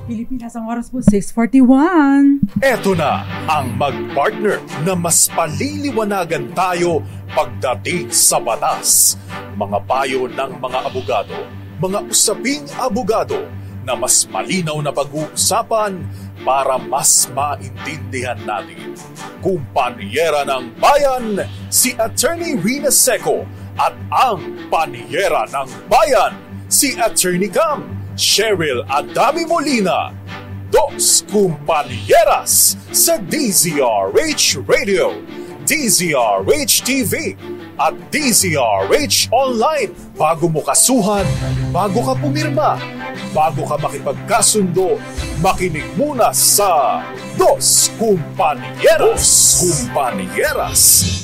Pilipinas, ang oras po 6:41. Eto na ang mag-partner na mas paliliwanagan tayo pagdating sa batas. Mga payo ng mga abogado, mga usaping abogado na mas malinaw na pag-uusapan para mas maintindihan natin. Kumpanyera ng Bayan, si Attorney Rina Seco at ang Panyera ng Bayan, si Attorney Cam Cheryl Adami Molina. Dos Kumpanieras sa DZRH Radio, DZRH TV at DZRH Online. Bago mo kasuhan, bago ka pumirma, bago ka makipagkasundo, makinig muna sa Dos Kumpanieras.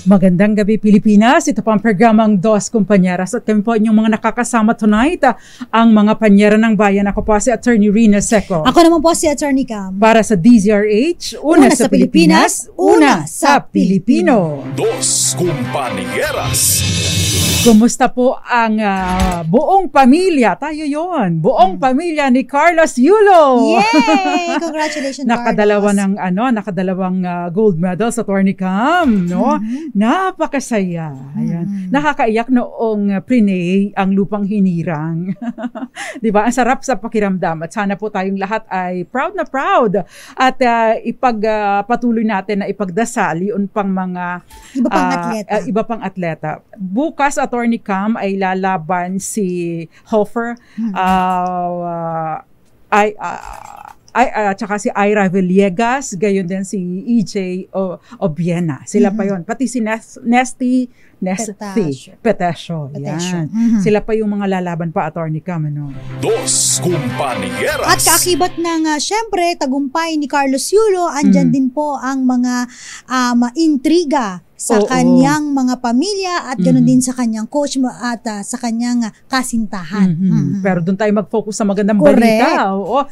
Magandang gabi Pilipinas, ito po ang programang Dos Kumpanieras at kami po inyong mga nakakasama tonight, ang mga panyera ng bayan. Ako po si Attorney Rina Seco. Ako naman po si Attorney Cam. Para sa DZRH, una sa Pilipinas, una sa Pilipino. Dos Kumpanieras. Kumusta po ang buong pamilya? Tayo yon, buong pamilya ni Carlos Yulo. Yay! Congratulations, Nakadalawang gold medal sa Attorney Cam, no? Napakasaya. Ayan. Nakakaiyak noong prinay ang lupang hinirang. 'Di ba? Ang sarap sa pakiramdam at sana po tayong lahat ay proud na proud at ipagpatuloy natin na ipagdasal yung pang mga iba pang atleta. Bukas Attorney Cam ay lalaban si Hofer tsaka si Ira Villegas, gayon din si EJ Obiena. Sila pa yon. Pati si Nesty Petesio. Yan. Sila pa yung mga lalaban pa, Attorney Cam. Ano? Dos Kumpanieras. At kaakibat ng, syempre, tagumpay ni Carlos Yulo, andyan din po ang mga intriga sa kanyang mga pamilya at ganoon din sa kanyang coach at sa kanyang kasintahan. Pero doon tayo mag-focus sa magandang balita. Oo,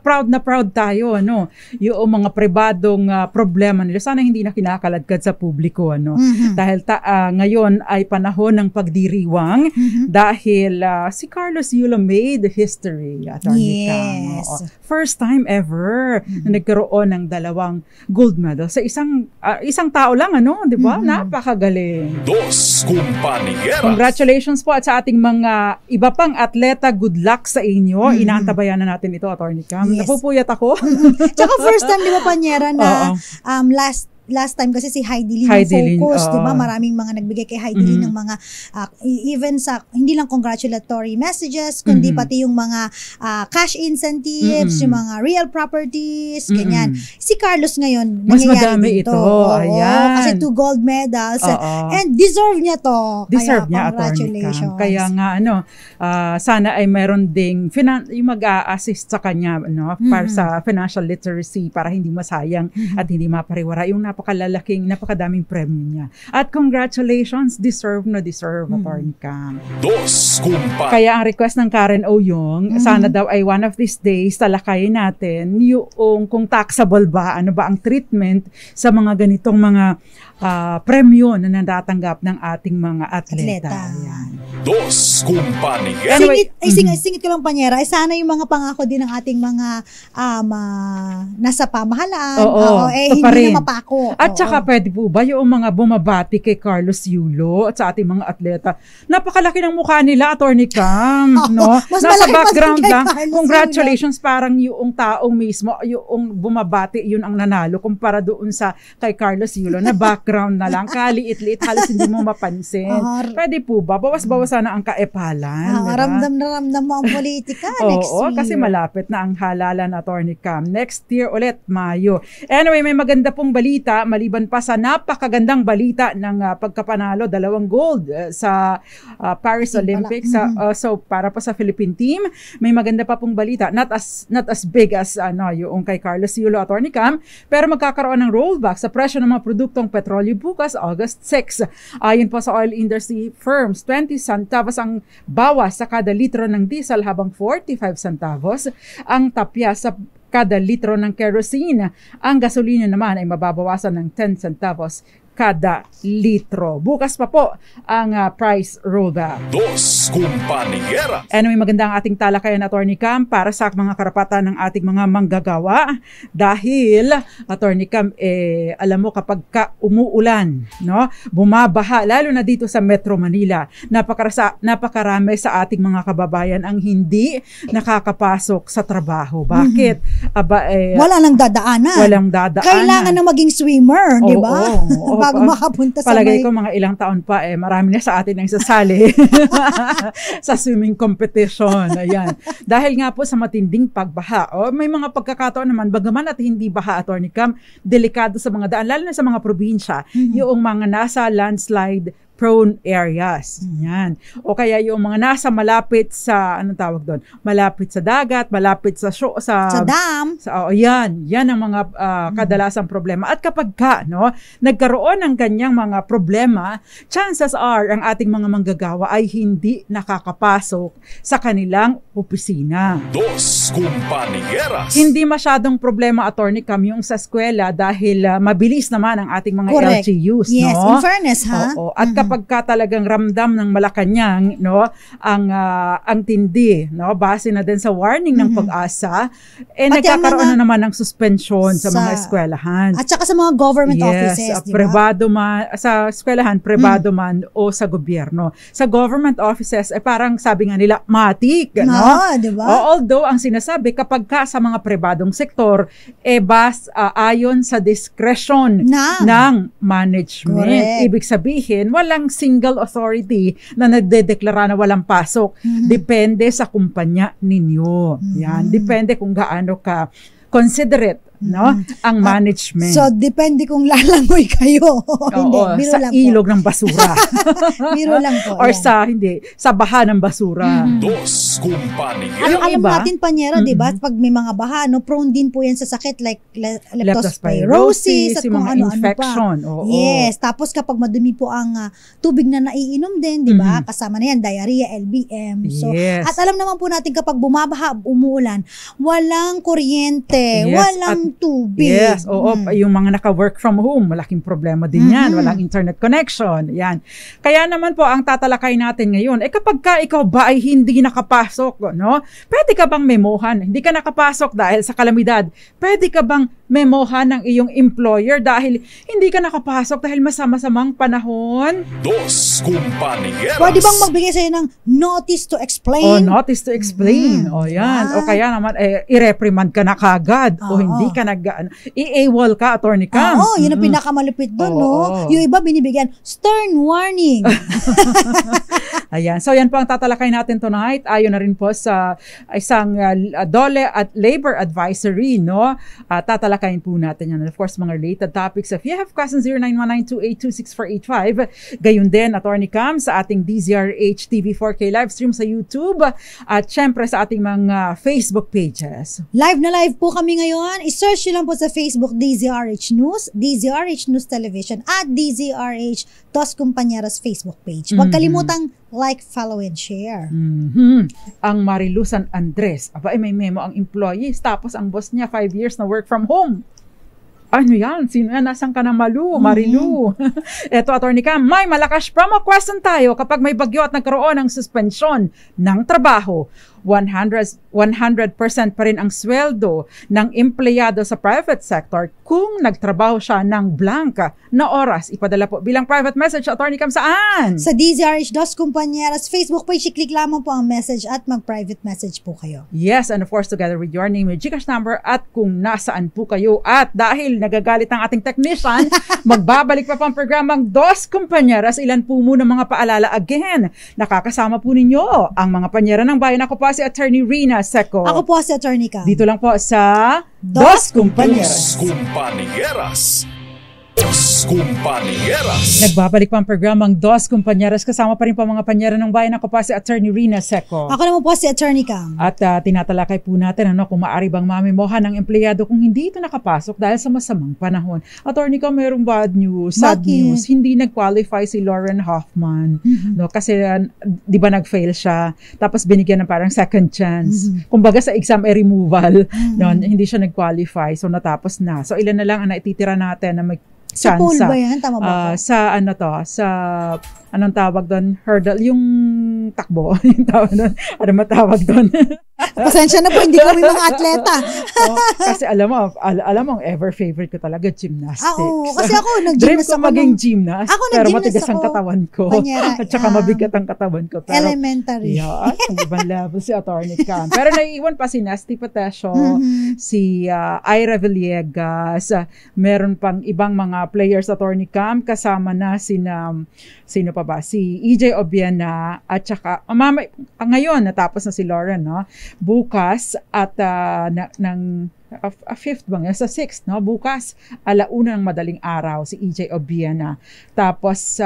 proud na proud tayo, ano. Yung mga pribadong problema nila sana hindi na kinakaladkad sa publiko, ano. Dahil ngayon ay panahon ng pagdiriwang dahil si Carlos Yulo made history, Attorney Cam. First time ever na nagkaroon ng 2 gold medal sa isang tao lang, ano, 'di ba? Napakagaling. Dos Kumpanieras. Congratulations po at sa ating mga iba pang atleta, good luck sa inyo. Inaantabayan na natin ito, Attorney Cam. Yes. Napupuyat ako. Tsaka first time, 'di ba, Panyera, na last time kasi si Heidi Lin focus, 'di ba? Maraming mga nagbigay kay Heidi Lin ng mga even sa hindi lang congratulatory messages kundi pati yung mga cash incentives, yung mga real properties, ganyan. Si Carlos ngayon mas madami ito. Ayan. Kasi 2 gold medals and deserve niya to. Deserve niya, congratulations. Kaya nga sana ay meron ding yung mag-a-assist sa kanya, no, para sa financial literacy para hindi masayang at hindi mapariwara yung napakadaming premyo niya. At congratulations, deserve na deserve, Attorney Cam. Dos Kumpanieras. Kaya ang request ng Karen Oyong, sana daw ay one of these days talakayin natin yung kung taxable ba, ano ba ang treatment sa mga ganitong mga premyo na natatanggap ng ating mga atleta. Dos Kumpanieras. Anyway, singit ko lang, Panyera, sana yung mga pangako din ng ating mga nasa pamahalaan, hindi na mapako. At saka pwede po ba yung mga bumabati kay Carlos Yulo at sa ating mga atleta? Napakalaki ng mukha nila, Attorney Cam, no? Nasa background lang. Congratulations, parang yung taong mismo, yung bumabati, yun ang nanalo kumpara doon sa kay Carlos Yulo na background na lang, kaliit-liit, halos hindi mo mapansin. Pwede po ba? Bawas-bawasan na ang kaepalan. Diba? Ramdam na ramdam mo ang politika next year. Kasi malapit na ang halalan, Attorney Cam. Next year ulit, Mayo. Anyway, may maganda pong balita, maliban pa sa napakagandang balita ng pagkapanalo, 2 gold sa Paris Olympics. So para pa sa Philippine team, may maganda pa pong balita, not as big as yung kay Carlos Yulo, Attorney Cam, pero magkakaroon ng rollback sa presyo ng mga produktong petrolyo bukas August 6. Ayon po sa oil industry firms, 20 centavos ang bawas sa kada litro ng diesel habang 45 centavos ang tapya sa kada litro ng kerosene. Ang gasolina naman ay mababawasan ng 10 centavos kada litro. Bukas pa po ang price rollback. Dos Compañeras. Anyway, magandang ating talakayan, Attorney Cam, para sa mga karapatan ng ating mga manggagawa. Dahil, Attorney Cam, alam mo kapag umuulan, no, bumabaha, lalo na dito sa Metro Manila, napakarami sa ating mga kababayan ang hindi nakakapasok sa trabaho. Bakit? Wala nang dadaanan. Walang dadaanan. Kailangan na maging swimmer, di ba? Bago makapunta sa palagay ko mga ilang taon pa marami na sa atin ang sasali sa swimming competition. Ayan. Dahil nga po sa matinding pagbaha. May mga pagkakataon naman, bagaman at hindi baha, Attorney Cam, delikado sa mga daan, lalo na sa mga probinsya, yung mga nasa landslide prone areas. Yan. O kaya yung mga nasa malapit sa, anong tawag doon? Malapit sa dagat, malapit sa dam. Yan. Yan ang mga kadalasang problema. At kapag nagkaroon ng ganyang mga problema, chances are ang ating mga manggagawa ay hindi nakakapasok sa kanilang opisina. Dos Compañeras. Hindi masyadong problema, Attorney Cam, yung sa eskwela dahil mabilis naman ang ating mga Correct. LGUs. Yes, no? in fairness, ha? Oo. At kapag talagang ramdam ng Malacanang, ang tindi, base na din sa warning ng Pag-asa, nagkakaroon na naman ng suspension sa mga eskwelahan. At saka sa mga government offices, di ba? Privado man, sa eskwelahan, privado man o sa gobyerno. Sa government offices, parang sabi nga nila, matik. Di ba? Although, ang sinasabi, kapag sa mga pribadong sektor, ayon sa discretion ng management. Correct. Ibig sabihin, walang single authority na nagdedeklara na walang pasok. Depende sa kumpanya ninyo. Yan. Depende kung gaano ka considerate ang management. So, depende kung lalangoy kayo. Hindi, biro sa lang ilog ng basura. Biro lang po. Or sa baha ng basura. Dos Compañeras. Alam natin, Panyera, di ba? Pag may mga baha, prone din po yan sa sakit like leptospirosis at kung ano-ano infection. pa. Yes. Tapos kapag madumi po ang tubig na naiinom din, di ba? Kasama na yan, diarrhea, LBM. So, at alam naman po natin kapag bumabaha, umuulan, walang kuryente, walang tubig. Yes, yung mga naka-work from home, malaking problema din yan. Walang internet connection. Yan. Kaya naman po, ang tatalakay natin ngayon, kapag ikaw ba ay hindi nakapasok, pwede ka bang memohan? Hindi ka nakapasok dahil sa kalamidad. Pwede ka bang memohan ng iyong employer dahil hindi ka nakapasok dahil masama-samang panahon? Dos Compañeras. Pwede bang magbigay sa'yo ng notice to explain? Notice to explain. Yan. O kaya naman, i-reprimand ka na kagad. O hindi ka i-AWOL ka, Attorney Cam. Yun ang pinakamalupit doon, Yung iba binibigyan, stern warning. Ayan. So, yan po ang tatalakay natin tonight. Ayon na rin po sa isang DOLE at Labor Advisory, tatalakayin po natin yan. And of course, mga related topics. If you have questions, 0919-282-6485. Gayon din, Attorney Cam, sa ating DZRH TV 4K live stream sa YouTube at syempre sa ating mga Facebook pages. Live na live po kami ngayon. I-search nyo lang po sa Facebook DZRH News, DZRH News Television at DZRH Dos Compañeras Facebook page. Huwag kalimutang like, follow, and share. Ang Marilusan Andres, may memo ang employees, tapos ang boss niya 5 years na work from home. Ano yan? Sino yan? Nasaan ka na, Marilu? Eto, Attorney Cam, may malakas promo question tayo kapag may bagyo at nagkaroon ng suspensyon ng trabaho. 100% pa rin ang sweldo ng empleyado sa private sector kung nagtrabaho siya ng blank na oras. Ipadala po bilang private message, Attorney Cam, saan? Sa DZRH Dos Compañeras Facebook page, i-click lamang po ang message at mag-private message po kayo. Yes, and of course, together with your name, your GCash number at kung nasaan po kayo. At dahil nagagalit ang ating technician, magbabalik pa pang programang Dos Compañeras. Ilan po muna mga paalala again. Nakakasama po ninyo ang mga panyera ng bayan. Ako po si Attorney Rina Seco. Ako po si Attorney Cam. Dito lang po sa Dos Compañeras. Dos Compañeras. Dos Compañeras. Nagbabalik pa ang programang Dos Compañeras. Kasama pa rin po mga panyera ng bayan. Ako pa si Attorney Rina Seco. Ako naman po si Attorney Cam. At tinatalakay po natin kung maaari bang mamimohan ng empleyado kung hindi ito nakapasok dahil sa masamang panahon. Attorney Cam, mayroong bad news, sad news. Hindi nag-qualify si Lauren Hoffman. Kasi di ba nag-fail siya, tapos binigyan ng parang second chance. Kumbaga sa exam removal, hindi siya nag-qualify, so natapos na. So ilan na lang ang naititira natin na Sa pool ba yan? Tama ba? Sa ano to, sa anong tawag doon? Hurdle, yung takbo. Yung tawag doon. Ano matawag doon? Pasensya na po, hindi kami mga atleta. Kasi alam mo, ang ever favorite ko talaga, gymnastics. Oo, kasi ako Dream nag-gymnast ko maging gymnast, pero matigas ang katawan ko. Panyera, at saka mabigat ang katawan ko. Pero, elementary. Yeah, ang ibang level si Atty. Cam. Pero naiiwan pa si Nasty Patesio, si Ira Villegas, meron pang ibang mga players Atty. Cam, kasama na sino pa ba? Si EJ Obiena, at saka, ngayon, natapos na si Lauren, no? Bukas at fifth bang sa 6th, no? Bukas, 1:00 ng madaling araw si EJ Obiena. Tapos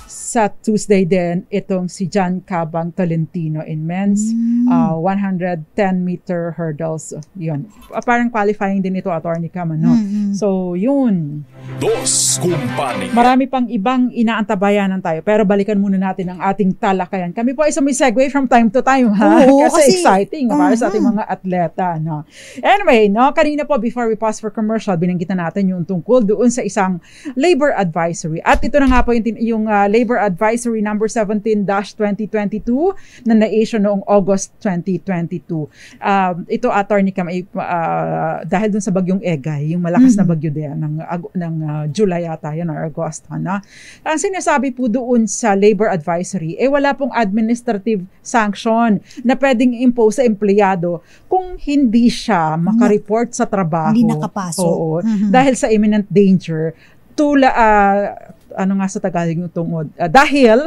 sa Tuesday din, itong si John Cabang Tolentino in men's 110-meter hurdles. Yun. Parang qualifying din ito, Atty. Cam, no? So, yun. Dos Kumpanya. Marami pang ibang inaantabayanan tayo. Pero balikan muna natin ang ating talakayan. Kami po ay sumisegue from time to time, ha? Oo, kasi exciting para sa ating mga atleta, no? Anyway, no? Kanina po, before we pause for commercial, binanggitan natin yung tungkol doon sa isang labor advisory. At ito na nga po yung Labor Advisory number 17-2022 na na-issue noong August 2022. Ito, Atty. Cam, dahil dun sa bagyong Egay, yung malakas na bagyo din ng July yata yan or Agosto. No? Ang sinasabi po doon sa Labor Advisory, wala pong administrative sanction na pwedeng impose sa empleyado kung hindi siya makareport sa trabaho. Hindi nakapasok. Oo. Dahil sa imminent danger, ano nga sa Tagalog yung tungod? Dahil,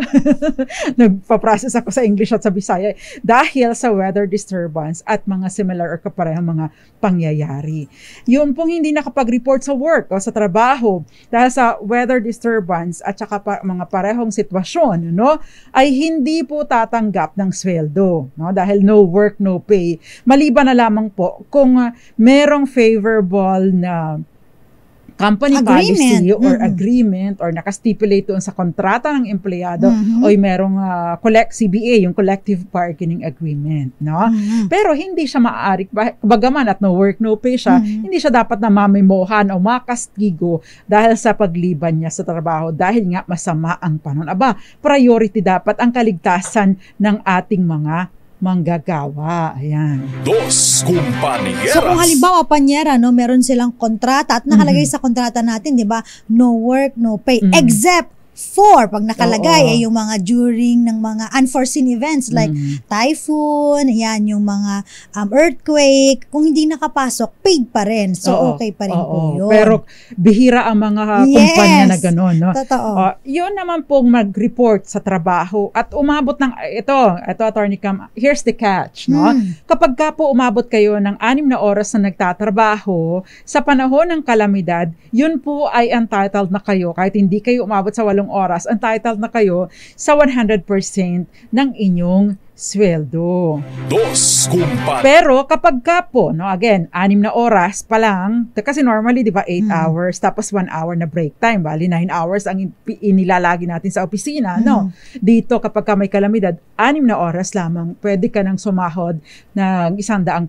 nagpa-process ako sa English at sa Bisaya, dahil sa weather disturbance at mga similar or kaparehang mga pangyayari. Yun pong hindi nakapag-report sa work o sa trabaho dahil sa weather disturbance at saka mga parehong sitwasyon, no, ay hindi po tatanggap ng sweldo, no, dahil no work, no pay. Maliban na lamang po kung merong favorable na company policy or agreement or nakastipulate doon sa kontrata ng empleyado o merong CBA, yung collective bargaining agreement, no? Pero hindi siya maaari, bagaman at no work, no pay siya, hindi siya dapat na mamimohan o makastigo dahil sa pagliban niya sa trabaho dahil nga masama ang panahon. Priority dapat ang kaligtasan ng ating mga manggagawa. Ayan. Dos Kumpanieras. So kung halimbawa, Panyera, no, meron silang kontrata at nakalagay sa kontrata natin, di ba, no work, no pay, except for, pag nakalagay, ay yung mga during ng mga unforeseen events like typhoon, yan, yung mga earthquake, kung hindi nakapasok, paid pa rin. So, okay pa rin po yun. Pero bihira ang mga kumpanya na gano'n, no? Totoo. Yun naman pong mag-report sa trabaho at umabot ng, ito Atty. Cam, here's the catch, no? Kapag ka po umabot kayo ng 6 na oras na nagtatrabaho, sa panahon ng kalamidad, yun po ay entitled na kayo, kahit hindi kayo umabot sa 8 oras, entitled na kayo sa 100% ng inyong sweldo. Dos Kumpanya. Pero kapag ka po, no, again, 6 na oras pa lang, kasi normally, di ba, 8 hours, tapos 1 hour na break time, bali 9 hours ang inilalagi natin sa opisina, no? Dito, kapag ka may kalamidad, 6 na oras lamang, pwede ka nang sumahod ng 100%.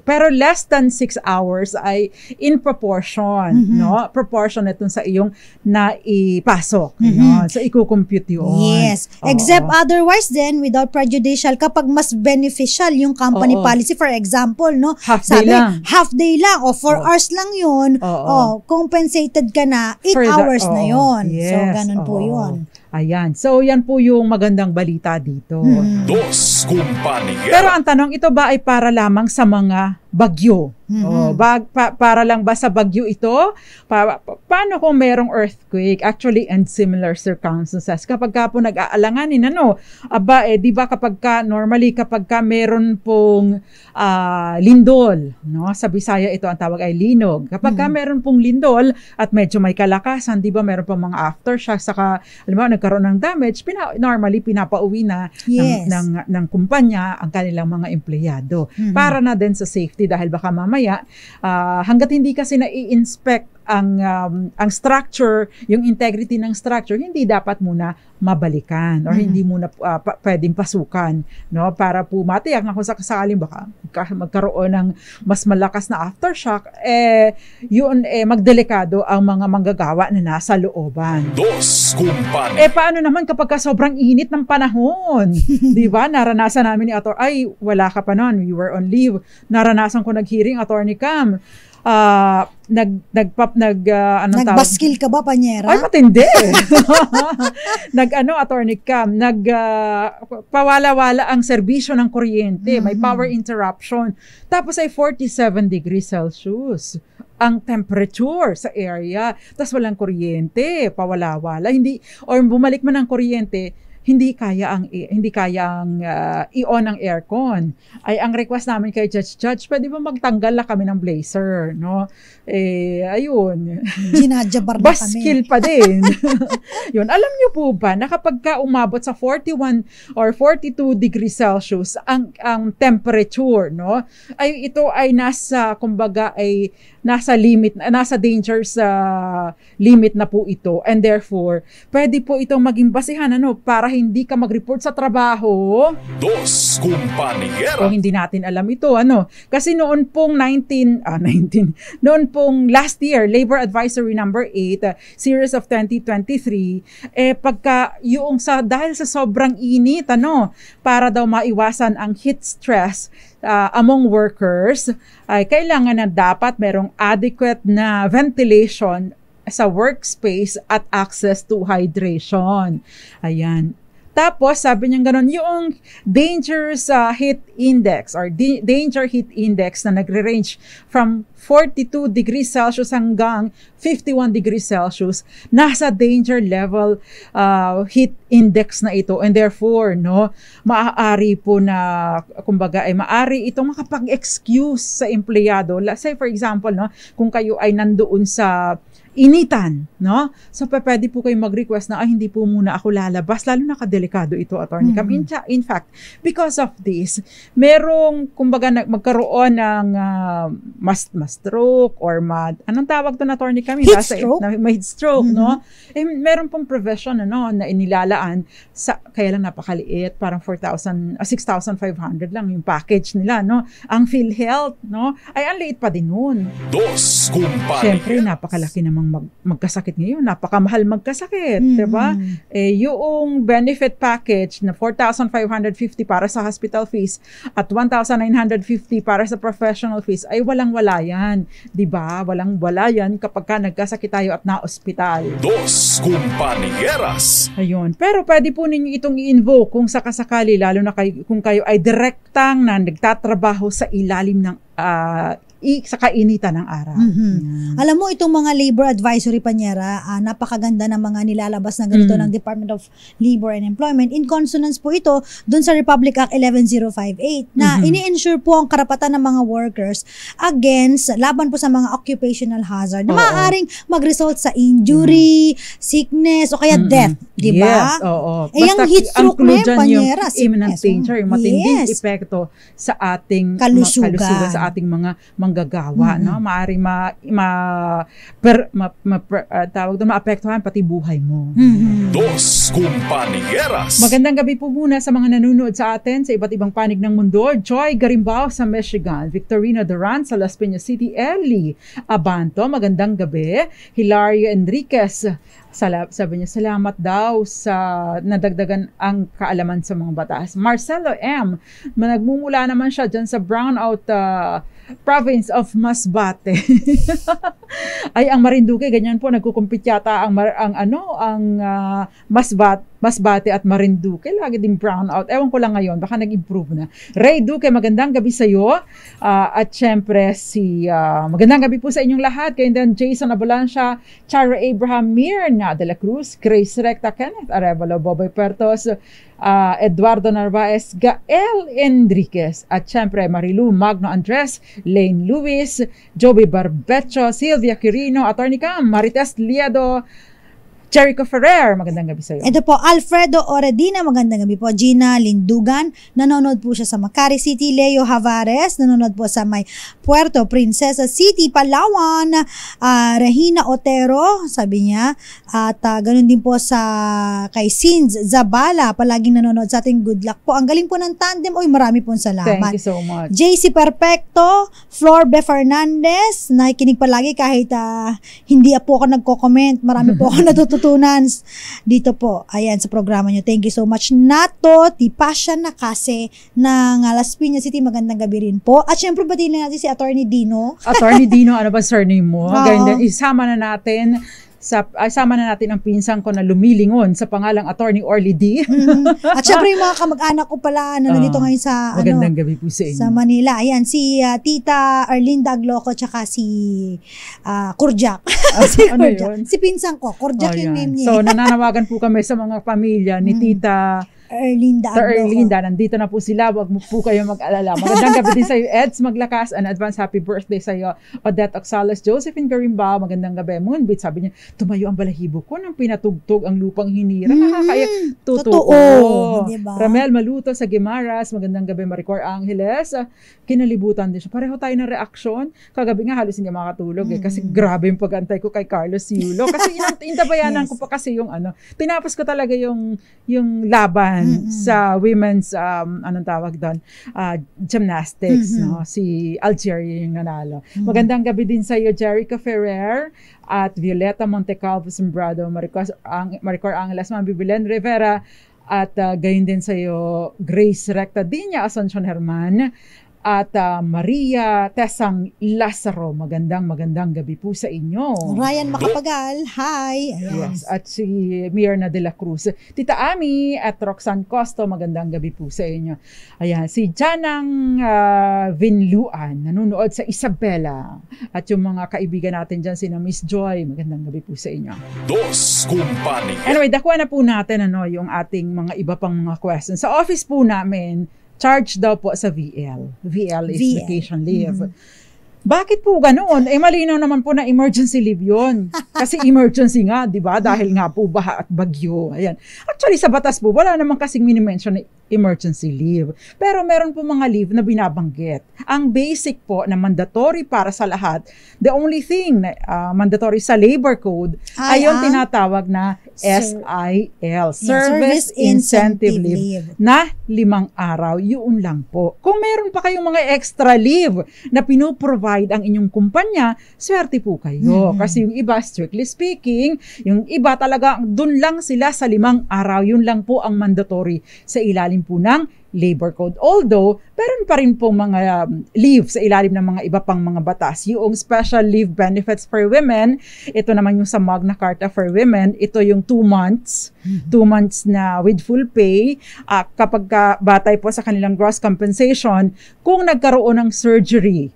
Pero less than 6 hours ay in proportion, no? Proportionate dun sa iyong naipasok, no? So, ikukompute yun. Yes. Except otherwise then, without prejudice, kapag mas beneficial yung company policy, for example, no, half day lang o 4 hours lang yun, compensated ka na 8 hours na yun. Yes. So ganun po yun. Ayan. So yan po yung magandang balita dito. Dos Kumpanya. Pero ang tanong, ito ba ay para lamang sa mga bagyo? Para lang ba sa bagyo ito? Paano kung merong earthquake, actually, and similar circumstances? Kapag ka po nag-aalanganin, di ba normally kapag ka meron pong lindol, no? Sa Bisaya ito ang tawag ay linog. Kapag ka meron pong lindol at medyo may kalakasan, di ba meron pong mga aftershocks, saka alam mo, nagkaroon ng damage, normally pinapauwi na ng kumpanya ang kanilang mga empleyado para na din sa safety dahil baka mamaya hanggat hindi kasi na-i-inspect ang structure, yung integrity ng structure, hindi dapat muna mabalikan or hindi muna pwedeng pasukan, no, para po matiyak na kung sakaling baka magkaroon ng mas malakas na aftershock, yun magdelikado ang mga manggagawa na nasa looban. Dos Kumpanya. Paano naman kapag sobrang init ng panahon? 'Di ba? Naranasan namin ni wala ka pa noon, we were on leave. Naranasan ko nag-hearing, Attorney Cam. Nagbaskil ka ba, Panyera? Ay, matindi. Attorney Cam, pawala-wala ang serbisyo ng kuryente. May power interruption. Tapos ay 47 degrees Celsius ang temperature sa area. Tapos walang kuryente, pawala-wala. Bumalik man ang kuryente, hindi kaya ang i-on ang aircon. Ay ang request namin kay Judge, pwede ba magtanggal na kami ng blazer, no? Ayun. Ginajabar na kami. Baskil pa din. Yun, alam niyo po ba na kapag umabot sa 41 or 42 degrees Celsius ang temperature, no? Ito ay nasa limit, nasa danger sa limit na po ito, and therefore pwede po itong maging basihan para hindi ka mag-report sa trabaho. Dos Kumpanyera. O hindi natin alam ito, kasi noon pong last year, Labor Advisory number 8, series of 2023, dahil sa sobrang init, para daw maiwasan ang heat stress among workers, ay kailangan na dapat merong adequate na ventilation sa workspace at access to hydration. Ayan. Tapos, sabi niya gano'n, yung danger heat index or danger heat index na nagre-range from 42 degrees Celsius hanggang 51 degrees Celsius, nasa danger level heat index na ito. And therefore, maaari po na, maaari itong makapag-excuse sa empleyado. Say for example, kung kayo ay nandoon sa initan, so pwede po kayo mag-request na hindi po muna ako lalabas, lalo nakadelikado ito, Attorney Cam. In fact, because of this, merong magkaroon ng stroke or anong tawag to na, Attorney Cam? Heat stroke? May heat stroke, meron pong provision na inilalaan kaya lang napakaliit, parang 6,500 lang yung package nila, ang PhilHealth, ay ang liit pa din nun. Dos Kumpanya. Siyempre, napakalaki namang magkasakit ngayon. Napakamahal magkasakit, diba? Yung benefit package na 4,550 para sa hospital fees at 1,950 para sa professional fees ay walang-wala yan. Diba? Walang-wala yan kapag nagkasakit tayo at na-ospital. Dos Kumpanieras. Ayun. Pero pwede po ninyo itong i-invoke kung sakasakali, lalo na kung kayo ay direktang na nagtatrabaho sa ilalim ng sa kainitan ng araw. Alam mo, itong mga labor advisory, Panyera, napakaganda ng mga nilalabas na ganito ng Department of Labor and Employment. In consonance po ito dun sa Republic Act 11058 na ini-ensure po ang karapatan ng mga workers laban po sa mga occupational hazard na maaaring mag-result sa injury, sickness, o kaya death. Diba? Yes, oo. Yung heat stroke na yun, Panyera, imminent danger, yung matinding epekto sa ating kalusugan, sa ating mga manggagawa, maaari maapektuhan pati buhay mo. Dos Kumpanieras. Magandang gabi po muna sa mga nanonood sa atin sa iba't ibang panig ng mundo. Joy Garimbao sa Michigan, Victorina Duran sa Las Piñas City, Ellie Abanto, magandang gabi. Hilario Enriquez, sabi niya, salamat daw sa nadagdagan ang kaalaman sa mga batas. Marcelo M, nagmumula naman siya dyan sa brownout province of Masbate. Ay, ang Marinduque, ganyan po, nagkukumpit yata ang Masbate at Marinduque. Lagi din brownout. Ewan ko lang ngayon, baka nag-improve na. Ray Duque, magandang gabi sa iyo. At syempre, magandang gabi po sa inyong lahat. Kayo din, Jason Abolancia, Chara Abraham, Mirna de la Cruz, Grace Recta, Kenneth Arevalo, Boboy Pertos, Eduardo Narvaez, Gael Enriquez, at syempre Marilu Magno Andres, Lane Luis, Joby Barbecho, Sylvia Quirino, Attorney Cam, Marites Liado, Jericho Ferrer, magandang gabi sa iyo. Ito po, Alfredo Oredina, magandang gabi po. Gina Lindugan, nanonood po siya sa Makati City. Leo Havares, nanonood po sa may Puerto Princesa City, Palawan. Regina Otero, sabi niya. At ganun din po sa kay Sins Zabala, palaging nanonood sa ating good luck po. Ang galing po ng tandem. Uy, marami pong salamat. Thank you so much. JC Perfecto, Flor B. Fernandez, nakikinig palagi kahit hindi po ako nagko-comment. Marami po ako natutunan dito po. Ayan, sa programa nyo. Thank you so much. Nato, Tipasya Nakase ng Las Piñas City. Magandang gabi rin po. At syempre, batiin natin si Attorney Dino. Attorney Dino, ano ba surname mo? Ganyan, isama na natin ang pinsan ko na lumilingon sa pangalang Attorney Orly D. At syempre yung mga kamag-anak ko pala na nandito ngayon sa magandang gabi po sa inyo. Sa Manila. Ayan, si Tita Arlinda Agloco tsaka si Kurjak. Si ano Kurjak. yun? Si pinsan ko. Kurjak yung name niya. So, nananawagan po kami sa mga pamilya ni Tita Erlinda Agloco. Erlinda, nandito na po sila. Wag mo po kayo mag-alala. Magandang gabi din sa iyo, Eds Maglakas. An advance happy birthday sa iyo, Odette Oxalas, Josephine Garimba. Magandang gabi. Moonbeat, sabi niya, tumayo ang balahibo ko nang pinatugtog ang lupang hinira. Nakakaiyak. Totoo. Diba? Ramel Maluto sa Gimaras. Magandang gabi, Maricor Angeles. Kinalibutan din siya. Pareho tayo ng reaksyon. Kagabi nga halos hindi makatulog kasi grabe yung pag-antay ko kay Carlos Yulo. Kasi intabayanan ko pa kasi yung tinapos ko talaga yung laban sa women's anong tawag doon, gymnastics, no? Si Algeria yung nanalo. Magandang gabi din sa iyo, Jericho Ferrer at Violeta Montecalvo Sembrado, Maricor Angeles, Mabibilen Rivera, at gayon din sa iyo, Grace Rectadilla Asuncion Herman, at Maria Tesang Lazaro. Magandang gabi po sa inyo. Ryan Macapagal, hi. Ayan. Yes, at si Mirna de la Cruz. Tita Ami at Roxanne Costo, magandang gabi po sa inyo. Ayan, si Janang Vinluan, nanonood sa Isabela. At yung mga kaibigan natin dyan, sina Miss Joy, magandang gabi po sa inyo. Dos Kumpanya. Anyway, dakuha na po natin yung ating mga iba pang mga questions. Sa office po namin, charge daw po sa VL. VL is vacation leave. Bakit po ganoon? Malinaw naman po na emergency leave yun. Kasi emergency nga, di ba? Dahil nga po baha at bagyo. Ayan. Actually, sa batas po, wala naman kasing mini-mention na emergency leave. Pero meron po mga leave na binabanggit. Ang basic po na mandatory para sa lahat, the only thing na mandatory sa labor code ay yung tinatawag na SIL, Service Incentive Leave, na 5 araw. Yun lang po. Kung meron pa kayong mga extra leave na pinoprovide ang inyong kumpanya, swerte po kayo. Kasi yung iba, strictly speaking, yung iba talaga, dun lang sila sa 5 araw. Yun lang po ang mandatory sa ilalim po ng labor code. Although, meron pa rin po mga leave sa ilalim ng mga iba pang mga batas. Yung special leave benefits for women, ito naman yung sa Magna Carta for Women, ito yung 2 months. 2 months na with full pay. Kapag batay po sa kanilang gross compensation, kung nagkaroon ng surgery,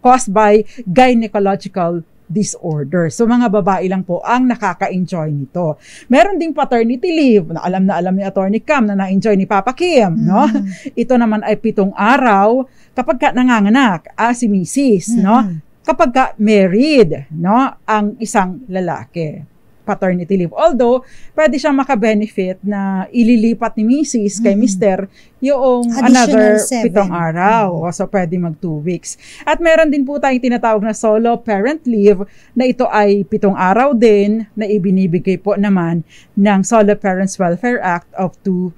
caused by gynecological disorder. So mga babae lang po ang nakaka-enjoy nito. Meron ding paternity leave na alam ni Attorney Cam na na-enjoy ni Papa Kim, no? Ito naman ay 7 araw kapag nanganganak si Mrs., no? Kapag married, no, ang isang lalaki. Paternity leave. Although, pwede siyang makabenefit na ililipat ni Mrs. kay Mr. yung another 7 araw. So, pwede mag 2 weeks. At meron din po tayong tinatawag na solo parent leave na ito ay 7 araw din na ibinibigay po naman ng Solo Parents Welfare Act of 2000.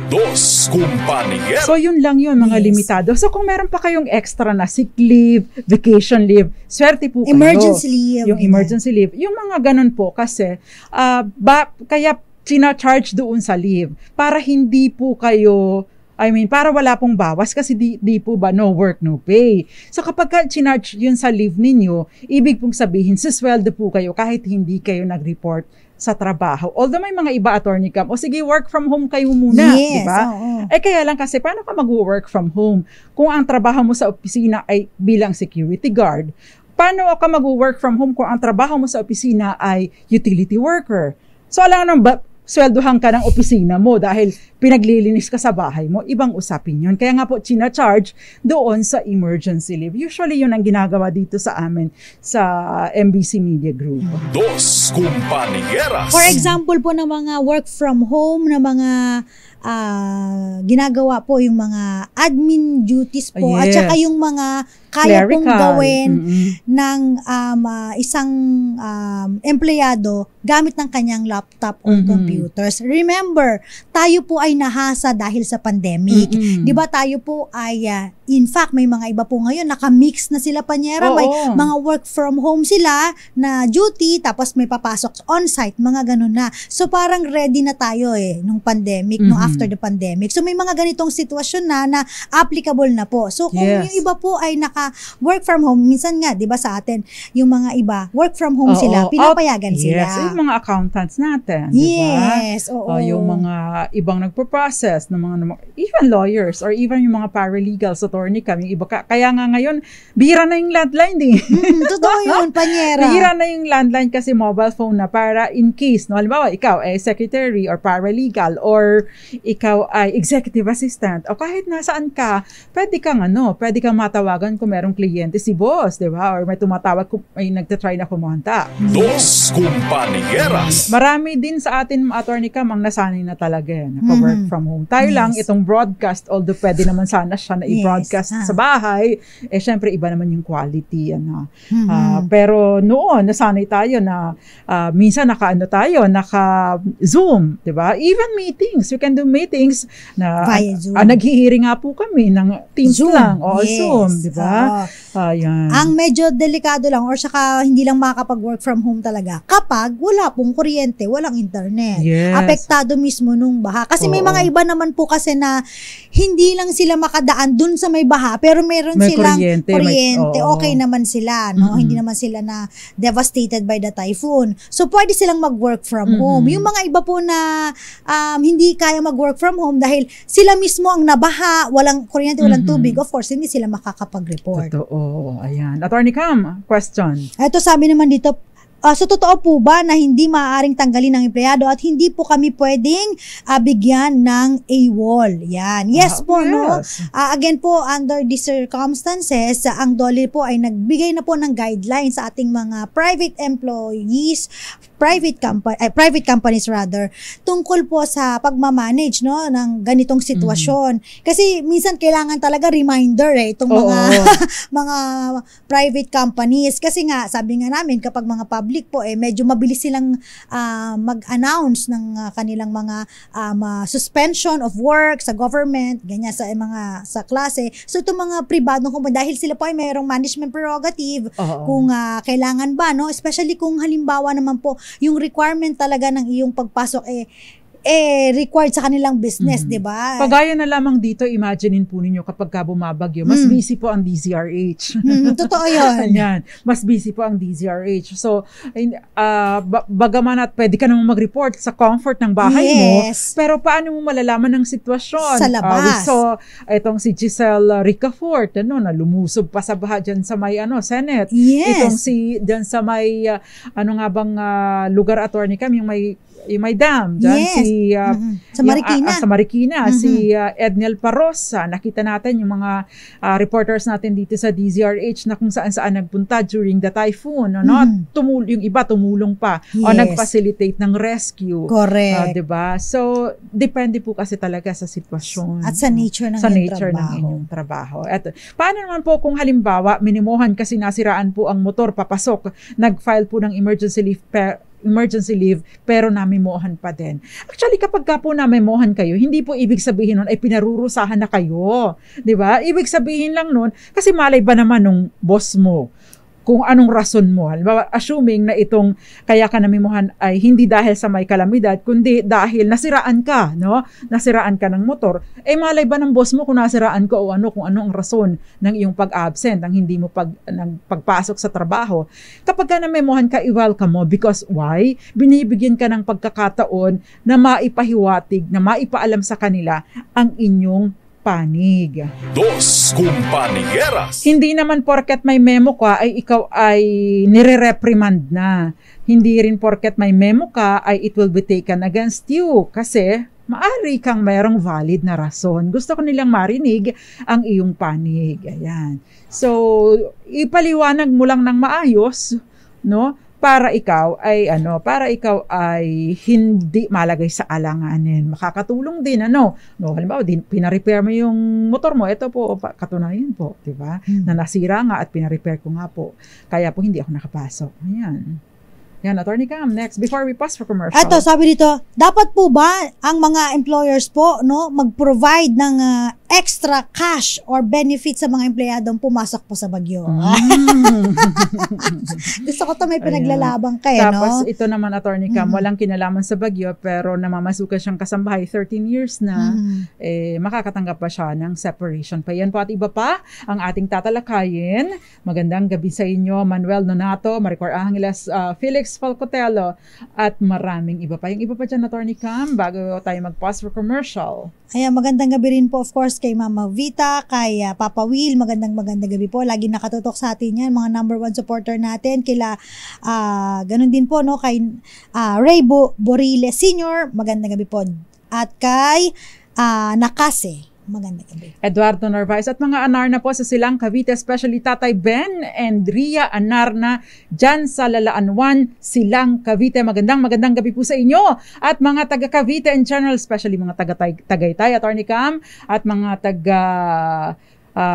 Dos Kumpanya. So yun lang yun, mga limitado. So kung meron pa kayong extra na sick leave, vacation leave, swerte po kayo. Emergency leave. Yung emergency leave. Yung mga ganun po kasi, kaya sina-charge doon sa leave para hindi po kayo, para wala pong bawas kasi di po ba no work, no pay. So kapag sinarge yun sa leave ninyo, ibig pong sabihin, sisweldo po kayo kahit hindi kayo nag-report sa trabaho. Although may mga iba, Attorney Cam, sige, work from home kayo muna, di ba? Kaya lang kasi, paano ka mag-work from home? Kung ang trabaho mo sa opisina ay bilang security guard, paano ka mag-work from home kung ang trabaho mo sa opisina ay utility worker? So, alam naman, sweldohan ka ng opisina mo dahil pinaglilinis ka sa bahay mo, ibang usapin yun. Kaya nga po, charge doon sa emergency leave. Usually, yun ang ginagawa dito sa amin sa MBC Media Group. Dos Compañeras. For example po ng mga work from home, na mga ginagawa po yung mga admin duties po, at saka yung mga kaya pong gawin ng isang empleyado gamit ng kanyang laptop o computers. Remember, tayo po ay nahasa dahil sa pandemic. Di ba tayo po ay, in fact, may mga iba po ngayon, nakamix na sila, Panyera. May mga work from home sila na duty, tapos may papasok on-site, mga ganun na. So parang ready na tayo nung pandemic, nung after the pandemic. So may mga ganitong sitwasyon na applicable na po. So kung yung iba po ay work from home, minsan nga, di ba sa atin, yung mga iba, work from home sila, pinapayagan sila. Yes, yung mga accountants natin, di ba? Yes, yung mga ibang nagpo-process, ng mga, even lawyers, or even yung mga paralegals, attorney kami, iba kaya nga ngayon, bihira na yung landline din. Totoo yun, Panyera. Bihira na yung landline kasi mobile phone na para in case, no, halimbawa, ikaw ay secretary or paralegal, or ikaw ay executive assistant, o kahit nasaan ka, pwede kang matawagan kung merong kliyente si boss, di ba? Or may tumatawag kung may nagtatry na kumonta. Dos Compañeras. Marami din sa atin, attorney Cam, ang nasanay na talaga naka-work from home. Tayo lang, itong broadcast, although pwede naman sana siya na i-broadcast sa bahay, syempre iba naman yung quality. Pero noon, nasanay tayo na minsan naka-Zoom, di ba? Even meetings, you can do meetings na via Zoom. Naghihiring nga po kami ng Teams Zoom. lang o Zoom, di ba? Ang medyo delikado lang or saka hindi lang makakapag-work from home talaga kapag wala pong kuryente, walang internet. Yes. Apektado mismo nung baha. Kasi may mga iba naman po kasi na hindi lang sila makadaan dun sa may baha, pero meron silang kuryente. Okay naman sila, no? Hindi naman sila na devastated by the typhoon. So, pwede silang mag-work from home. Yung mga iba po na hindi kaya mag-work from home dahil sila mismo ang nabaha, walang kuryente, walang tubig, of course, hindi sila makakapag-report. Totoo. Ayan. Attorney Cam, question. Ito sabi naman dito, so totoo po ba na hindi maaaring tanggalin ng empleyado at hindi po kami pwedeng bigyan ng AWOL? Yan. Yes po, no? Again po, under these circumstances, ang DOLE po ay nagbigay na po ng guidelines sa ating mga private employees, private companies rather, tungkol po sa pagmamanage, no, ng ganitong sitwasyon. Kasi minsan kailangan talaga reminder itong mga mga private companies. Kasi nga, sabi nga namin, kapag mga public po, medyo mabilis silang mag-announce ng kanilang mga suspension of work sa government, ganyan sa klase. So itong mga pribadong kumpanya, dahil sila po ay mayroong management prerogative, kung kailangan ba, no, especially kung halimbawa naman po yung requirement talaga ng iyong pagpasok required sa kanilang business, di ba? Pagaya na lamang dito, imaginein po ninyo kapag bumabagyo, mas busy po ang DZRH. Totoo yun. Ayan, mas busy po ang DZRH. So, bagaman at pwede ka naman mag-report sa comfort ng bahay mo, pero paano mo malalaman ng sitwasyon? Sa labas. So, itong si Giselle Ricafort, na lumusob pa sa baha dyan sa may Senate. Yes. Itong si, dyan sa may, lugar, attorney Cam, yung may dam, dyan sa Marikina. Sa Marikina, si Edniel Parosa. Nakita natin yung mga reporters natin dito sa DZRH na kung saan-saan nagpunta during the typhoon. Yung iba tumulong pa o nag-facilitate ng rescue. Correct. Diba? So, depende po kasi talaga sa sitwasyon. At sa nature ng inyong trabaho. At paano naman po kung halimbawa, minimohan kasi nasiraan po ang motor, papasok, nag-file po ng emergency leave pero namimohan pa din. Actually, kapag ka po namimohan kayo, hindi po ibig sabihin nun ay pinarurusahan na kayo. 'Di ba? Ibig sabihin lang nun, kasi malay ba naman nung boss mo kung anong rason mo. Halimbawa, assuming na itong kaya ka namimuhan ay hindi dahil sa may kalamidad, kundi dahil nasiraan ka, no? Nasiraan ka ng motor. Malay ba ng boss mo kung nasiraan ka o kung ano ang rason ng iyong pag-absent, ng hindi mo pagpasok sa trabaho. Kapag ka namimuhan ka, i-welcome mo because why? Binibigyan ka ng pagkakataon na maipahiwatig, na maipaalam sa kanila ang inyong panig. Dos Compañeras. Hindi naman porket may memo ka ay ikaw ay nire-reprimand na. Hindi rin porket may memo ka ay it will be taken against you. Kasi maari kang mayroong valid na rason. Gusto ko nilang marinig ang iyong panig. Ayan. So, ipaliwanag mo lang ng maayos, no? Para ikaw ay hindi malagay sa alanganin. Makakatulong din no, halimbawa pina-repair mo yung motor mo, ito po katunayan po, 'di ba? Na nasira nga at pina-repair ko nga po. Kaya po hindi ako nakapasok. Ayan. Yan, Attorney Cam, next, before we pause for commercial. Ito, sabi dito, dapat po ba ang mga employers po, no, mag-provide ng extra cash or benefit sa mga empleyadong pumasok po sa bagyo? Gusto ko to may pinaglalabang kayo, no? Tapos, ito naman, Attorney Cam, walang kinalaman sa bagyo, pero namamasukan siyang kasambahay, 13 years na, makakatanggap pa siya ng separation pa. Yan po at iba pa ang ating tatalakayin. Magandang gabi sa inyo, Manuel Nonato, Maricor Angeles, Felix Falcotelo, at maraming iba pa. Yung iba pa dyan, Attorney Cam, bago tayo mag-pause for commercial. Ayan, magandang gabi rin po, of course, kay Mama Vita, kay Papa Will, magandang gabi po. Lagi nakatutok sa atin yan, mga number 1 supporter natin. Kila, ganun din po, no, kay Ray Borile Sr., magandang gabi po. At kay Nakase, magandang gabi. Eduardo Narvaez at mga Anarna po sa Silang Cavite, especially Tatay Ben and Ria Anarna dyan sa Lalaan 1, Silang Cavite. Magandang gabi po sa inyo. At mga taga Cavite in general, especially mga taga Tagaytay, Attorney Cam, at mga taga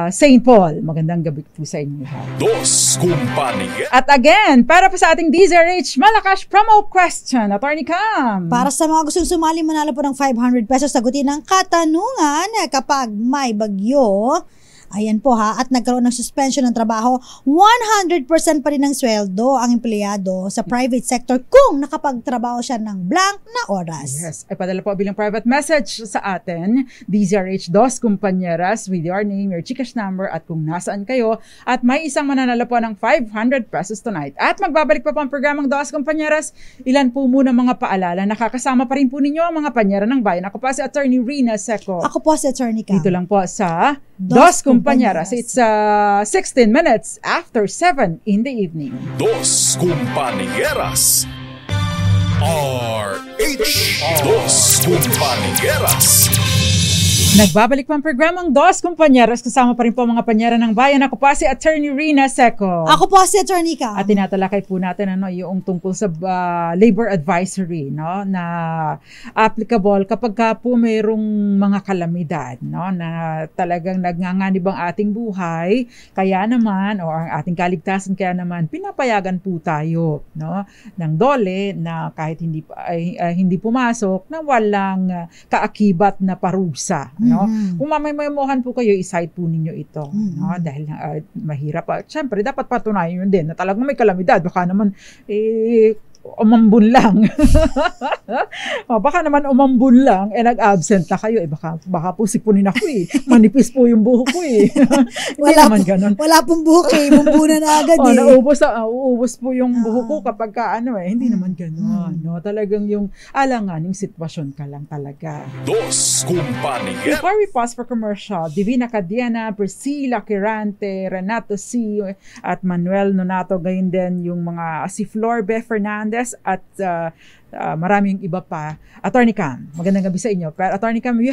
St. Paul. Magandang gabi po sa inyo. Dos Compañeras. At again, para po sa ating DZRH Malakas promo question, Attorney Cam. Para sa mga gustong sumali, manalo po ng 500 pesos, sagutin ng katanungan kapag may bagyo. Ayan po ha, at nagkaroon ng suspension ng trabaho, 100% pa rin ng sweldo ang empleyado sa private sector kung nakapagtrabaho siya ng blank na oras. Yes, ay padala po bilang private message sa atin, DZRH Dos Compañeras, with your name, your Gcash number, at kung nasaan kayo, at may isang mananalo po ng 500 pesos tonight. At magbabalik pa po ang programang Dos Compañeras. Ilan po muna mga paalala, nakakasama pa rin po ninyo ang mga panyera ng bayan. Ako pa si Attorney Rina Seco. Ako po si Attorney Cam. Dito lang po sa Dos Compañeras. It's 16 minutes after 7 in the evening. Dos Compañeras. RH. Dos Compañeras. Nagbabalik pa ang programang Dos Compañeras. Kasama pa rin po mga panyera ng bayan. Ako pa si Attorney Rina Seco. Ako po si Attorney Cam. At tinatalakay po natin yung tungkol sa labor advisory, no, na applicable kapag ka po mayroong mga kalamidad, no, na talagang nagnganganib ang ating buhay. Kaya naman, o ang ating kaligtasan, kaya naman pinapayagan po tayo, no, ng DOLE na kahit hindi pumasok na walang kaakibat na parusa. No? Kung mamamaymohan po kayo, iside po ninyo ito. No? Dahil mahirap. Siyempre, dapat patunayan yun din na talagang may kalamidad. Baka naman, umambun lang. Baka naman umambun lang, nag-absent na kayo. Baka po sipunin ako Manipis po yung buhok ko Wala pong buhok Bumbunan na agad uubos po yung buhok ko kapag hindi naman gano'n. No? Talagang yung alanganing sitwasyon ka lang talaga. Dos Compañeras. Before we pause for commercial, Divina Cadiana, Priscilla Quirante, Renato C. at Manuel Nonato, gayon din yung mga si Flor B. Fernandez at maraming iba pa. Attorney Cam, magandang gabi sa inyo. Pero Attorney Cam, you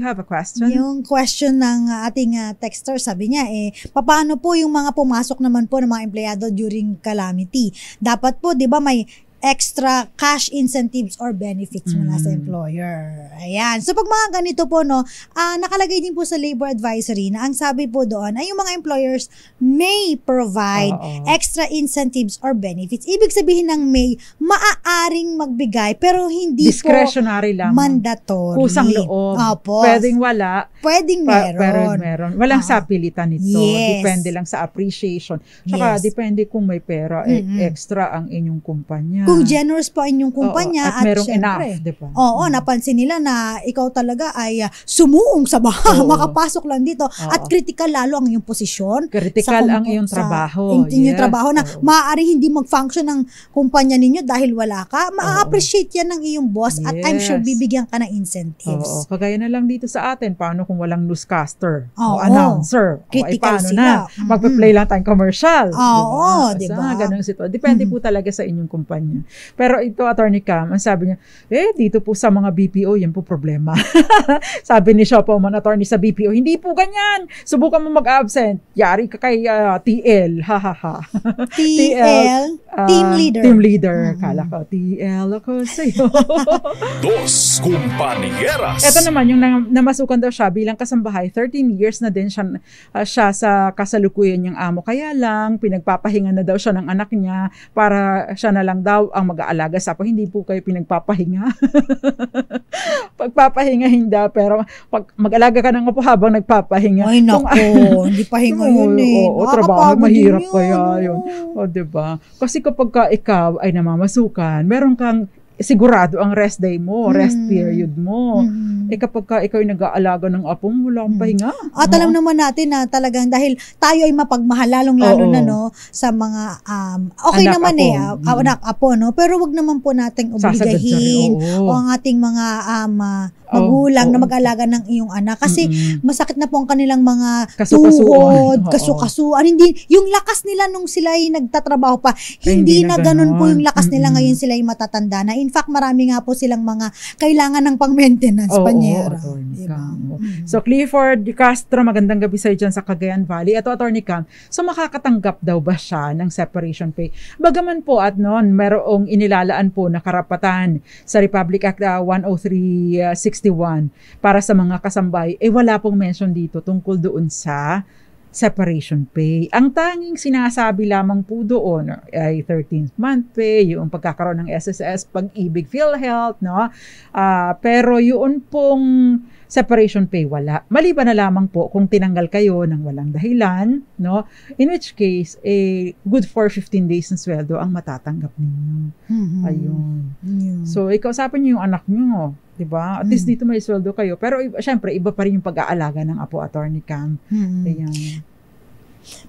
have a question? Yung question ng ating texter, sabi niya, paano po yung mga pumasok naman po ng mga empleyado during calamity? Dapat po, di ba, may extra cash incentives or benefits mula sa employer. Ayan. So, pag mga ganito po, no, nakalagay din po sa labor advisory na ang sabi po doon ay yung mga employers may provide extra incentives or benefits. Ibig sabihin ng may, maaaring magbigay pero hindi discretionary po lang. Mandatory. Kusang loob. Opo. Pwedeng wala. Pwedeng meron. Meron. Walang sapilitan nito. Yes. Depende lang sa appreciation. Tsaka depende kung may pera, extra ang inyong kumpanya. Kung generous po inyong kumpanya at merong enough, diba? Oo, napansin nila na ikaw talaga ay sumuong sa baha, makapasok lang dito. At critical lalo ang iyong posisyon. Critical ang iyong trabaho. Yung trabaho na maaari hindi mag-function ng kumpanya ninyo dahil wala ka. Ma-appreciate yan ng iyong boss at I'm sure bibigyan ka ng incentives. Kagaya na lang dito sa atin, paano kung walang newscaster o announcer? Critical paano sila. na? Magpa-play lang tayong commercial. Diba? Ganun sito. Depende po talaga sa inyong kumpanya. Pero ito, Attorney Cam, ang sabi niya, dito po sa mga BPO, yan po problema. Sabi ni Shoppo Man, attorney sa BPO, hindi po ganyan. Subukan mo mag-absent. Yari ka kay TL. TL, team leader. Team leader. Kala ko, TL ako sa'yo. Dos Compañeras. Ito naman, yung namasukan daw siya bilang kasambahay, 13 years na din siya sa kasalukuyan niyang amo. Kaya lang, pinagpapahinga na daw siya ng anak niya para siya na lang daw ang mag-aalaga sa apo. Hindi po kayo pinagpapahinga. Pagpapahinga hindi, pero pag mag-alaga ka ng apo habang nagpapahinga. Ay nako, hindi pahinga yun trabaho, mahirap kaya yun. Diba? Kasi kapag ikaw ay namamasukan, meron kang sigurado ang rest day mo, rest period mo. Kapag ikaw ay nag-aalaga ng apo mo, wala kang pahinga. At alam naman natin na talagang dahil tayo ay mapagmahal, lalong-lalo na sa mga okay anak, naman apo. Anak apo, pero wag naman po nating obligahin o ang ating mga magulang na mag-alaga ng iyong anak kasi masakit na po ang kanilang mga tuhod, kasukasuan. Hindi, yung lakas nila nung sila ay nagtatrabaho pa, hindi na ganun po yung lakas nila ngayon sila ay matatanda na. In fact, marami nga po silang mga kailangan ng pang-maintenance, Panyera. Diba? So, Clifford Castro, magandang gabi sa'yo dyan sa Cagayan Valley. Ito, Attorney Cam, so makakatanggap daw ba siya ng separation pay? Bagaman po at noon, merong inilalaan po na karapatan sa Republic Act 10361 para sa mga kasambay, wala pong mention dito tungkol doon sa separation pay. Ang tanging sinasabi lamang po doon ay 13th month pay, yung pagkakaroon ng SSS, Pag-ibig, PhilHealth, no? Pero yun pong separation pay wala. Maliban na lamang po kung tinanggal kayo ng walang dahilan, no? In which case, good for 15 days na sweldo ang matatanggap ninyo. Ayun. So, ikausapin niyo yung anak niyo, diba? At least dito may sweldo kayo. Pero syempre, iba pa rin yung pag-aalaga ng apo, Attorney Cam. Ayan.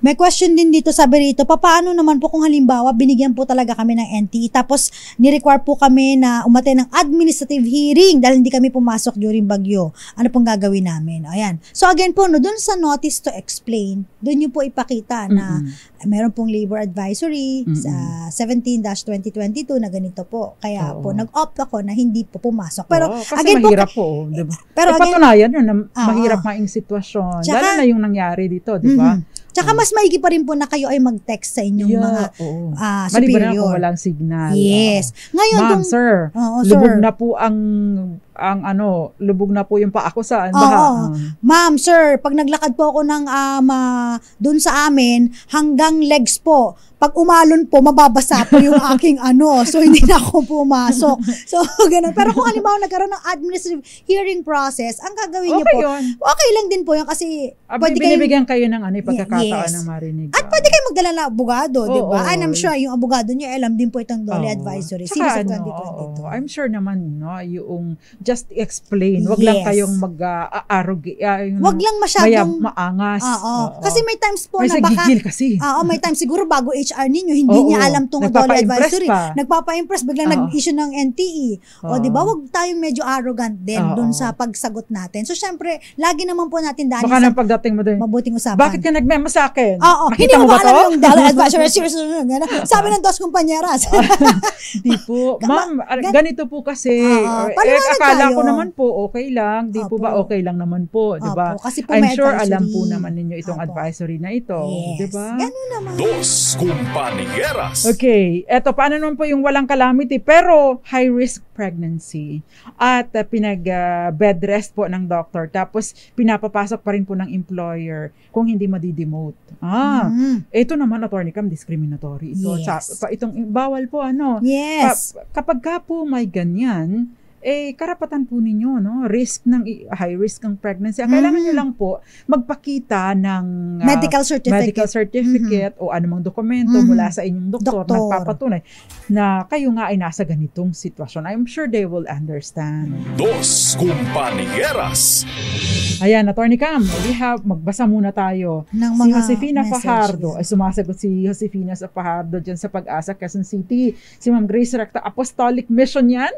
May question din dito, sabi rito, paano naman po kung halimbawa binigyan po talaga kami ng NTE tapos ni-require po kami na umattend ng administrative hearing dahil hindi kami pumasok during bagyo. Ano pong gagawin namin? Ayan. So again po, dun sa notice to explain, dun nyo po ipakita na meron pong labor advisory sa 17-2022 na ganito po. Kaya po, nag-opt ako na hindi po pumasok. Pero kasi again mahirap po, diba? Pero patunayan yun na mahirap nga yung sitwasyon. Lalo na yung nangyari dito, diba? Tsaka mas maigi pa rin po na kayo ay mag-text sa inyong mga superior. Maliban na kung walang signal. Yes. Ngayon, Ma'am, lubog na po lubog na po yung paa ko sa baha. Ma'am, sir, pag naglakad po ako ng dun sa amin, hanggang legs po. Pag umalon po, mababasa po yung aking So, hindi na ako pumasok. So, ganun. Pero kung halimbawa nagkaroon ng administrative hearing process, ang gagawin niyo po, okay lang din po yun kasi pwede binibigyan kayo ng pagkakataon ng marinig. At pwede kayo magdala ng abogado, di ba? And I'm sure yung abogado niyo, alam din po itong DOLE advisory. Series of 2022. I'm sure naman, yung just explain. Wag lang kayong mag-arrogate. Wag lang masyadong maangas. Kasi may times po na baka gigil kasi. May times siguro bago HR ninyo, hindi niya alam tong DOLE advisory. Nagpapa-impress, biglang nag-issue ng NTE. Di ba? Wag tayong medyo arrogant din dun sa pagsagot natin. So, syempre, lagi naman po natin dahil baka nang pagdating mo doon, mabuting usapan. Bakit ka nag-memo sa akin? Hindi mo ba alam yung DOLE advisory? Sabi ng Dos Compañeras. Di po. Ma'am, ganito po kasi. Akala ko naman po, okay lang. Di po ba okay lang naman po? Di ba? I'm sure alam po naman ninyo itong advisory na ito. Di ba? Ganun naman. Dos Compañeras. Okay. Eto, paano naman po yung walang calamity pero high-risk pregnancy at pinag-bed rest po ng doctor tapos pinapapasok pa rin po ng employer kung hindi madi-demote. Ito naman, Attorney Cam, discriminatory. Ito, Yes. itong bawal po, Yes. Kapag ka po may ganyan, karapatan po ninyo, no? High risk ng pregnancy. Kailangan nyo lang po magpakita ng medical certificate o anumang dokumento mula sa inyong doktor na nagpapatunay na kayo nga ay nasa ganitong sitwasyon. I'm sure they will understand. Dos Compañeras. Ayan, Attorney Cam, magbasa muna tayo. Si Josefina Fajardo, ay sumasagot si Josefina Fajardo dyan sa Pag-asa, Quezon City. Si Ma'am Grace Recta, Apostolic Mission yan?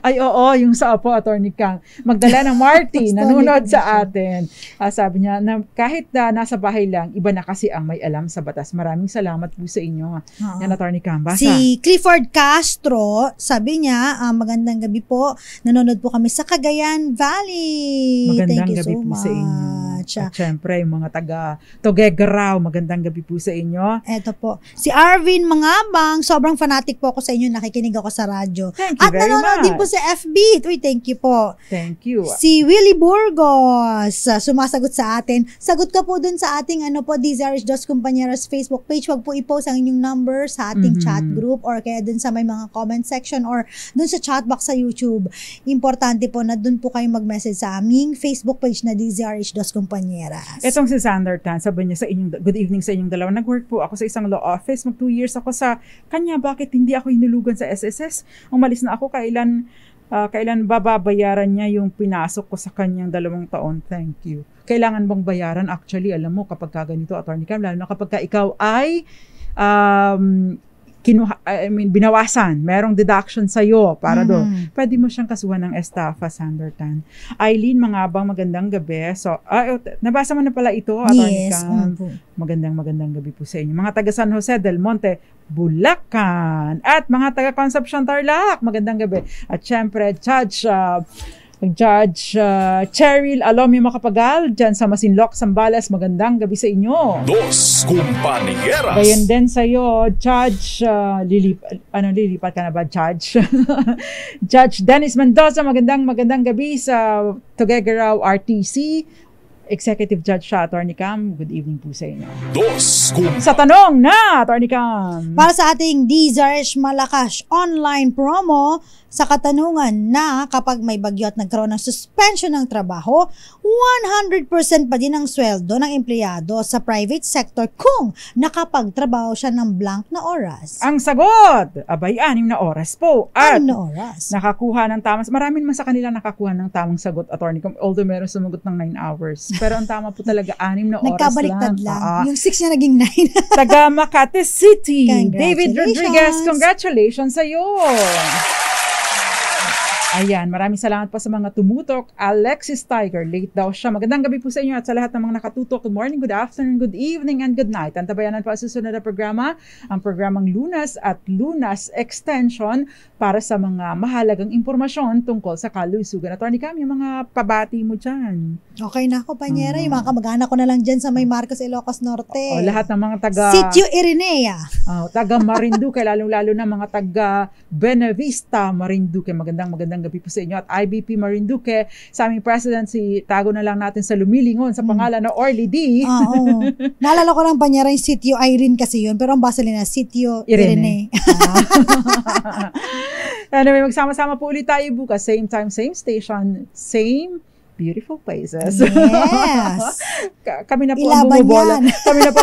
Ay, oo, yung sa Apo, Attorney Cam. Magdalena Marty, nanonood sa atin. Sabi niya, na kahit nasa bahay lang, iba na kasi ang may alam sa batas. Maraming salamat po sa inyo. Yan, Attorney Cam. Basa. Si Clifford Castro, sabi niya, magandang gabi po. Nanonood po kami sa Cagayan Valley. Magandang Thank you gabi so po much. sa inyo. At syempre, yung mga taga Tuguegarao, magandang gabi po sa inyo. Eto po. Si Arvin Mangabang, sobrang fanatic po ako sa inyo. Nakikinig ako sa radyo. Thank you very nanonood much. din po sa FB. Uy, thank you po. Thank you. Si Willie Burgos, sumasagot sa atin. Sagot ka po dun sa ating DZRH Dos Compañeras Facebook page. Wag po i-post ang inyong number sa ating chat group or kaya dun sa may mga comment section or dun sa chat box sa YouTube. Importante po na dun po kayo mag-message sa aming Facebook page na DZRH Dos Compañeras. Etong si Sander Tan, sabi niya good evening sa inyong dalawa. Nag-work po ako sa isang law office. 2 years ako sa kanya. Bakit hindi ako hinulugan sa SSS? Umalis na ako. Kailan babayaran niya yung pinasok ko sa kanyang 2 taon? Thank you. Kailangan bang bayaran? Actually, alam mo, kapag ganito, Attorney Cam, lalo na kapag ikaw ay binawasan, merong deduction sa'yo para doon. Pwede mo siyang kasuhan ng estafa, Sander Tan. Eileen Mangabang, magandang gabi. So, nabasa mo na pala ito, Attorney Cam. Magandang gabi po sa inyo. Mga taga San Jose del Monte, Bulacan. At mga taga Concepcion, Tarlac, magandang gabi. At syempre, Judge Cheryl Alomio Macapagal dyan sa Masinloc, Zambales, magandang gabi sa inyo. Dos Compañeras. Bayan din sa iyo, Judge lilipat ka na ba, Judge? Judge Dennis Mendoza, magandang gabi sa Tuguegarao RTC. Executive Judge siya, Attorney Cam. Good evening po sa inyo. Sa tanong na, Attorney Cam. Para sa ating DZRH Malakas online promo, sa katanungan na kapag may bagyo at nagkaroon ng suspension ng trabaho, 100% pa din ang sweldo ng empleyado sa private sector kung nakapagtrabaho siya ng blank na oras. Ang sagot, 6 na oras po. At 6 na oras. Nakakuha ng tamang, marami naman sa kanila nakakuha ng tamang sagot, Attorney Cam, although meron sumagot ng 9 hours. Pero ang tama po talaga, 6 na oras Nagkabaliktad lang. Yung 6 niya naging 9. Taga Makati City, David Rodriguez, congratulations sa iyo. Ayan, maraming salamat po sa mga tumutok. Alexis Tiger, late daw siya. Magandang gabi po sa inyo at sa lahat ng mga nakatutok. Good morning, good afternoon, good evening, and good night. Antabayanan po ang susunod na programa, ang programang Lunas at Lunas Extension para sa mga mahalagang impormasyon tungkol sa kalusugan. Attorney Cam, yung mga pabati mo dyan. Okay na ako, Panyera. Yung mga kamag-anak ko na lang dyan sa may Marcos, Ilocos Norte. Lahat ng mga taga Sitio Irinea. Taga Marinduque, lalo na mga taga Benavista, Marinduque. Magandang gabi po sa inyo. At IBP Marinduque, sa aming president, tago na lang natin sa lumilingon sa pangalan na Orly D. Oo. Naalala ko lang, Panyera, yung Sitio Irene kasi yun. Pero ang basa nila, Sitio Irene. Anyway, magsama-sama po ulit tayo bukas. Same time, same station, same beautiful places. Yes. Kami na po ang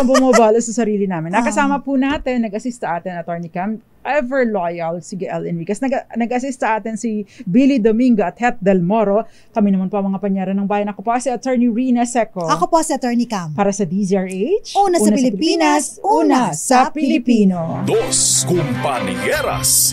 bumubola sa sarili namin. Nakasama po natin, nag-assist sa atin, Attorney Cam, ever loyal, si Gael Enriquez. Nag-assist sa atin si Billy Domingo at Het Del Moro. Kami naman po ang mga Panyera ng bayan. Ako po si Attorney Rina Seco. Ako po si Attorney Cam. Para sa DZRH, una sa Pilipinas, una sa Pilipino. Dos Compañeras.